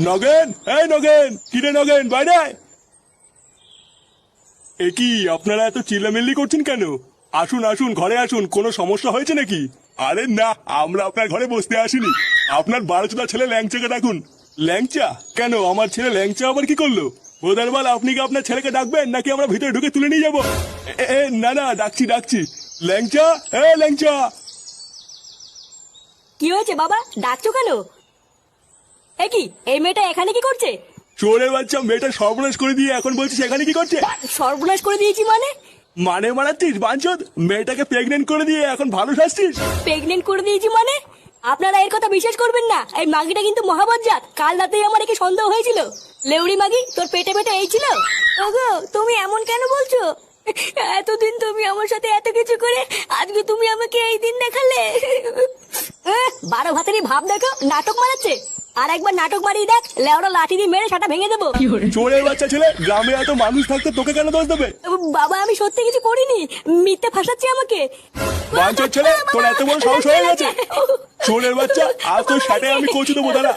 নগেন, এই নগেন, কিরে নগেন, বাইরে আয়। এ কি আপনারা এত চিল্লামিল্লি করছেন কেন? আসুন আসুন, ঘরে আসুন, কোনো সমস্যা হয়েছে নাকি? আরে না, আমরা আপনার ঘরে বসতে আসিনি। আপনার 12 ছেলে ল্যাংচাকে ডাকুন। ল্যাংচা? কেন, আমার ছেলে ল্যাংচা আবার কি করলো? বোধারবাল, আপনি কি আপনার ছেলেকে ডাকবেন নাকি আমরা ভিতরে ঢুকে তুলে নিয়ে যাবো? না না, ডাকছি ডাকছি। ল্যাংচা, ল্যাংচা। কি হয়েছে বাবা, ডাকছো কেন? এ কি, এই মেয়েটা এখানে কি করছে? চোরের বাচ্চা, মেয়েটা সর্বনাশ করে দিয়ে এখন বলছিস এখানে কি করছে? সর্বনাশ করে দিয়েছি মানে? মানে মারাচ্ছিস বাঞ্চদ? মেয়েটাকে প্রেগনেন্ট করে দিয়ে এখন ভালো শাসছিস? প্রেগনেন্ট করে দিয়েছি মানে? আপনারা এর কথা বিশ্বাস করবেন না। এই মাগিটা কিন্তু মহাবজ্জাত। কাল রাতেই আমার একে সন্দেহ হয়েছিল। লেউড়ি মাগি, তোর পেটে পেটে এই ছিল? ওগো, তুমি এমন কেন বলছো? এতদিন তুমি আমার সাথে এত কিছু করে আজকে তুমি আমাকে এই দিন দেখালে। 12 ভাতেরই ভাব দেখো, নাটক মারাচ্ছে। আর একবার নাটক মারিয়ে দেখ, লেওড়া লাঠি দিয়ে মেরে সেটা ভেঙে দেবো। চোরের বাচ্চা ছেলে, গ্রামে এত মানুষ থাকতে তোকে কেন দোষ দেবে? বাবা, আমি সত্যি কিছু করিনি। মিথ্যে ফাঁসাচ্ছে আমাকে। বাঞ্চদ ছেলে, তোর এত বড় সাহস হয়ে গেছে? চোরের বাচ্চা, আজ তোর সাথে আমি কচু দেবো, দাঁড়া।